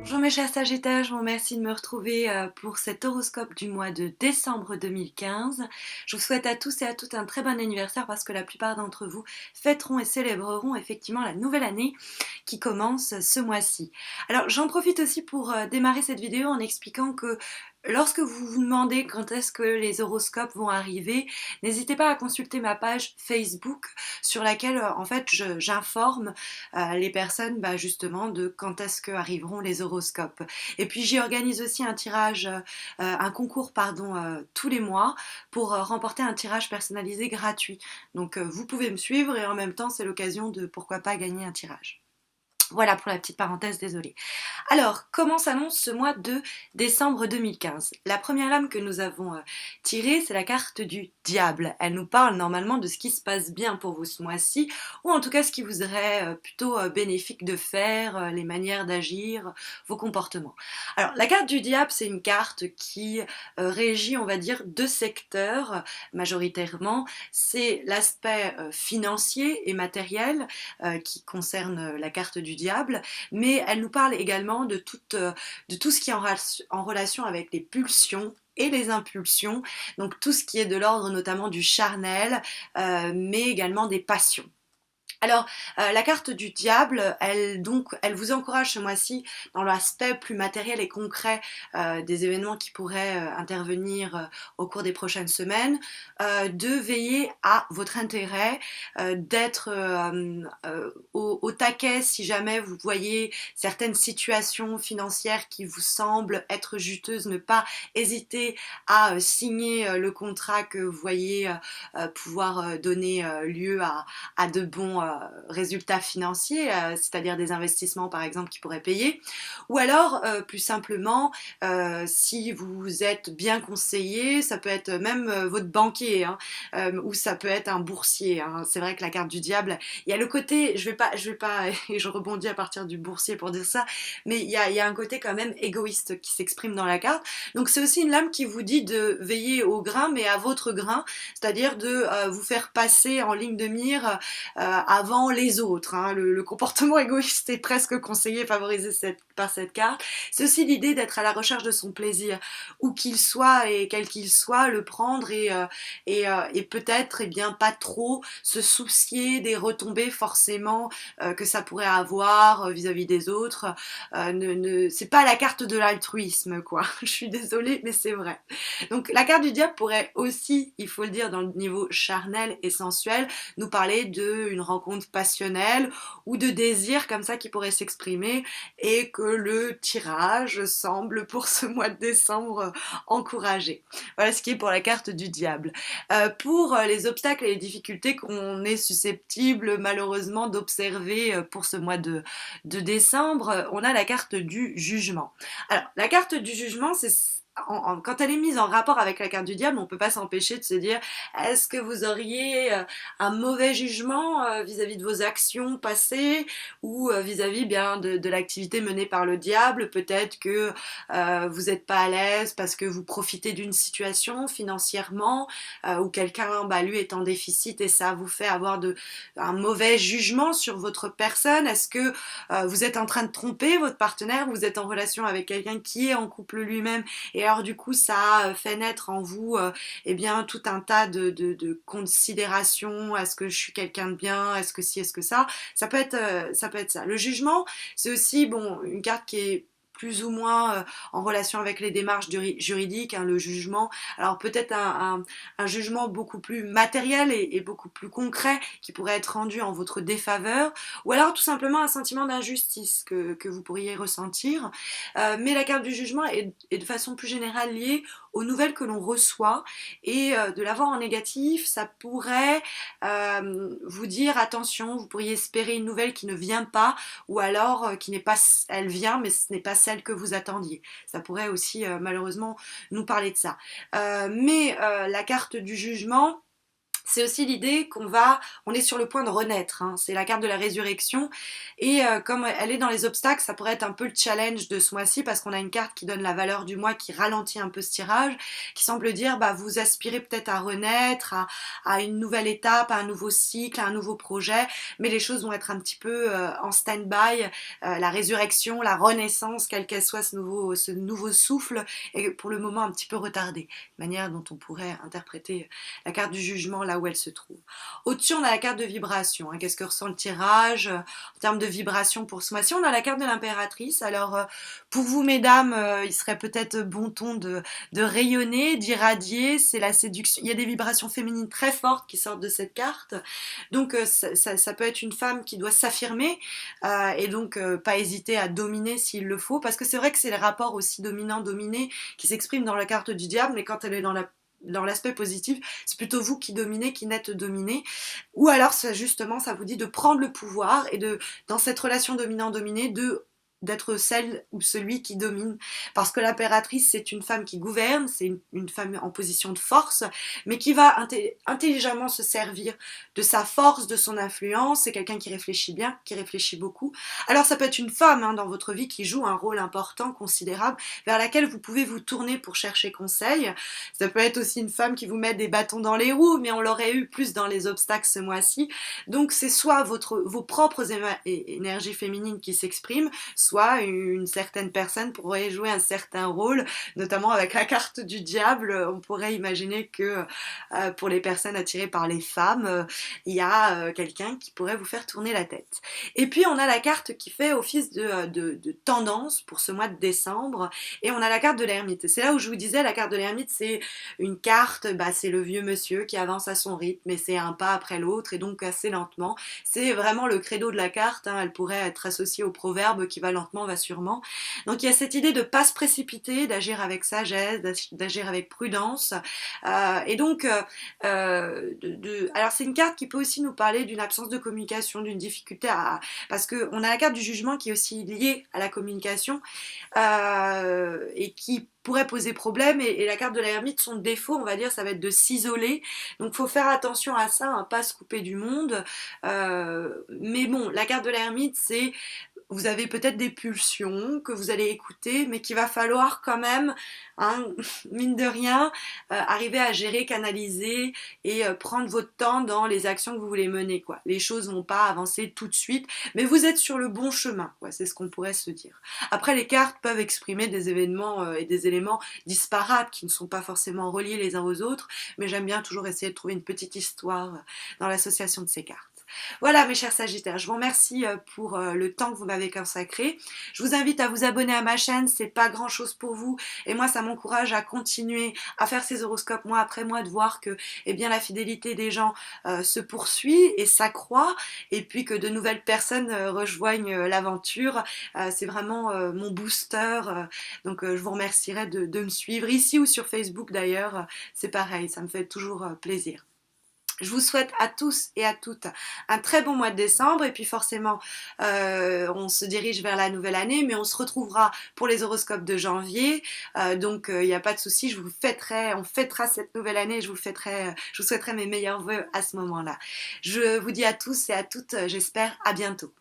Bonjour mes chers Sagittaires, je vous remercie de me retrouver pour cet horoscope du mois de décembre 2015. Je vous souhaite à tous et à toutes un très bon anniversaire parce que la plupart d'entre vous fêteront et célébreront effectivement la nouvelle année qui commence ce mois-ci. Alors j'en profite aussi pour démarrer cette vidéo en expliquant que lorsque vous vous demandez quand est-ce que les horoscopes vont arriver, n'hésitez pas à consulter ma page Facebook sur laquelle en fait j'informe les personnes justement de quand est-ce que arriveront les horoscopes. Et puis j'y organise aussi un tirage, un concours pardon, tous les mois pour remporter un tirage personnalisé gratuit. Donc vous pouvez me suivre et en même temps c'est l'occasion de pourquoi pas gagner un tirage. Voilà pour la petite parenthèse, désolée. Alors, comment s'annonce ce mois de décembre 2015? La première lame que nous avons tirée, c'est la carte du diable. Elle nous parle normalement de ce qui se passe bien pour vous ce mois-ci, ou en tout cas ce qui vous serait plutôt bénéfique de faire, les manières d'agir, vos comportements. Alors, la carte du diable, c'est une carte qui régit, on va dire, deux secteurs majoritairement. C'est l'aspect financier et matériel qui concerne la carte du diable, mais elle nous parle également de tout ce qui est en relation avec les pulsions et les impulsions, donc tout ce qui est de l'ordre notamment du charnel, mais également des passions. Alors, la carte du diable, elle vous encourage ce mois-ci dans l'aspect plus matériel et concret des événements qui pourraient intervenir au cours des prochaines semaines, de veiller à votre intérêt, d'être au taquet si jamais vous voyez certaines situations financières qui vous semblent être juteuses, ne pas hésiter à signer le contrat que vous voyez pouvoir donner lieu à de bons résultats financiers, c'est-à-dire des investissements par exemple qui pourraient payer, ou alors plus simplement si vous êtes bien conseillé, ça peut être même votre banquier, hein, ou ça peut être un boursier, hein. C'est vrai que la carte du diable, il y a le côté, je vais pas, et je rebondis à partir du boursier pour dire ça, mais il y a un côté quand même égoïste qui s'exprime dans la carte, donc c'est aussi une lame qui vous dit de veiller au grain, mais à votre grain, c'est-à-dire de vous faire passer en ligne de mire avant les autres, hein. Le comportement égoïste est presque conseillé, favorisé par cette carte. C'est aussi l'idée d'être à la recherche de son plaisir, où qu'il soit et quel qu'il soit, le prendre et peut-être bien pas trop se soucier des retombées forcément que ça pourrait avoir vis-à-vis des autres. C'est pas la carte de l'altruisme, quoi. Je suis désolée, mais c'est vrai. Donc la carte du diable pourrait aussi, il faut le dire, dans le niveau charnel et sensuel, nous parler d'une rencontre passionnelle ou de désir comme ça qui pourrait s'exprimer et que le tirage semble pour ce mois de décembre encouragé. Voilà ce qui est pour la carte du diable. Pour les obstacles et les difficultés qu'on est susceptible malheureusement d'observer pour ce mois de décembre, on a la carte du jugement. Alors la carte du jugement, c'est quand elle est mise en rapport avec la carte du diable, on ne peut pas s'empêcher de se dire est-ce que vous auriez un mauvais jugement vis-à-vis de vos actions passées ou vis-à-vis bien de l'activité menée par le diable. Peut-être que vous n'êtes pas à l'aise parce que vous profitez d'une situation financièrement où quelqu'un lui est en déficit et ça vous fait avoir un mauvais jugement sur votre personne. Est-ce que vous êtes en train de tromper votre partenaire, vous êtes en relation avec quelqu'un qui est en couple lui-même et alors du coup ça fait naître en vous eh bien tout un tas de considérations. Est-ce que je suis quelqu'un de bien? Est-ce que si, est-ce que ça? Ça peut être ça. Le jugement, c'est aussi bon une carte qui est plus ou moins en relation avec les démarches juridiques, hein, le jugement. Alors peut-être un jugement beaucoup plus matériel et beaucoup plus concret qui pourrait être rendu en votre défaveur, ou alors tout simplement un sentiment d'injustice que vous pourriez ressentir. Mais la carte du jugement est de façon plus générale liée aux nouvelles que l'on reçoit et de l'avoir en négatif, ça pourrait vous dire attention, vous pourriez espérer une nouvelle qui ne vient pas ou alors qui n'est pas, elle vient mais ce n'est pas celle que vous attendiez. Ça pourrait aussi malheureusement nous parler de ça. Mais la carte du jugement, C'est aussi l'idée on est sur le point de renaître, hein. C'est la carte de la résurrection et comme elle est dans les obstacles, ça pourrait être un peu le challenge de ce mois-ci parce qu'on a une carte qui donne la valeur du mois, qui ralentit un peu ce tirage, qui semble dire bah vous aspirez peut-être à renaître, à une nouvelle étape, à un nouveau cycle, à un nouveau projet, mais les choses vont être un petit peu en stand-by. La résurrection, la renaissance, quelle qu'elle soit ce nouveau souffle, est pour le moment un petit peu retardé, manière dont on pourrait interpréter la carte du jugement là où elle se trouve. Au-dessus, on a la carte de vibration, hein. Qu'est-ce que ressent le tirage en termes de vibration pour ce mois-ci? On a la carte de l'impératrice. Alors, pour vous, mesdames, il serait peut-être bon ton de rayonner, d'irradier. C'est la séduction. Il y a des vibrations féminines très fortes qui sortent de cette carte. Donc, ça peut être une femme qui doit s'affirmer et donc pas hésiter à dominer s'il le faut. Parce que c'est vrai que c'est le rapport aussi dominant-dominé qui s'exprime dans la carte du diable, mais quand elle est dans l'aspect positif, c'est plutôt vous qui dominez, qui n'êtes dominé. Ou alors, justement, ça vous dit de prendre le pouvoir et dans cette relation dominant-dominé, d'être celle ou celui qui domine. Parce que l'impératrice, c'est une femme qui gouverne, c'est une femme en position de force, mais qui va intelligemment se servir de sa force, de son influence. C'est quelqu'un qui réfléchit bien, qui réfléchit beaucoup. Alors ça peut être une femme dans votre vie qui joue un rôle important, considérable, vers laquelle vous pouvez vous tourner pour chercher conseil. Ça peut être aussi une femme qui vous met des bâtons dans les roues, mais on l'aurait eu plus dans les obstacles ce mois-ci. Donc c'est soit vos propres énergies féminines qui s'expriment, soit une certaine personne pourrait jouer un certain rôle, notamment avec la carte du diable. On pourrait imaginer que pour les personnes attirées par les femmes, il y a quelqu'un qui pourrait vous faire tourner la tête. Et puis on a la carte qui fait office de tendance pour ce mois de décembre, et on a la carte de l'ermite. Et c'est là où je vous disais, la carte de l'ermite, c'est une carte, c'est le vieux monsieur qui avance à son rythme, et c'est un pas après l'autre, et donc assez lentement. C'est vraiment le credo de la carte, hein. Elle pourrait être associée au proverbe qui va lentement, va sûrement. Donc il y a cette idée de ne pas se précipiter, d'agir avec sagesse, d'agir avec prudence. Et donc, alors c'est une carte qui peut aussi nous parler d'une absence de communication, d'une difficulté parce qu'on a la carte du jugement qui est aussi liée à la communication et qui pourrait poser problème, et la carte de l'ermite, son défaut, on va dire, ça va être de s'isoler. Donc faut faire attention à ça, hein, pas se couper du monde. Mais bon, la carte de l'ermite, c'est vous avez peut-être des pulsions que vous allez écouter, mais qu'il va falloir quand même, hein, mine de rien, arriver à gérer, canaliser et prendre votre temps dans les actions que vous voulez mener, quoi. Les choses vont pas avancer tout de suite, mais vous êtes sur le bon chemin, quoi. C'est ce qu'on pourrait se dire. Après, les cartes peuvent exprimer des événements et des éléments disparates qui ne sont pas forcément reliés les uns aux autres, mais j'aime bien toujours essayer de trouver une petite histoire dans l'association de ces cartes. Voilà mes chers Sagittaires, je vous remercie pour le temps que vous m'avez consacré. Je vous invite à vous abonner à ma chaîne, c'est pas grand chose pour vous et moi ça m'encourage à continuer à faire ces horoscopes mois après mois, de voir que eh bien, la fidélité des gens se poursuit et s'accroît, et puis que de nouvelles personnes rejoignent l'aventure. C'est vraiment mon booster, donc je vous remercierai de me suivre ici ou sur Facebook d'ailleurs, c'est pareil, ça me fait toujours plaisir. Je vous souhaite à tous et à toutes un très bon mois de décembre, et puis forcément on se dirige vers la nouvelle année, mais on se retrouvera pour les horoscopes de janvier, donc il n'y a pas de souci, on fêtera cette nouvelle année, je vous souhaiterai mes meilleurs vœux à ce moment-là. Je vous dis à tous et à toutes, j'espère à bientôt.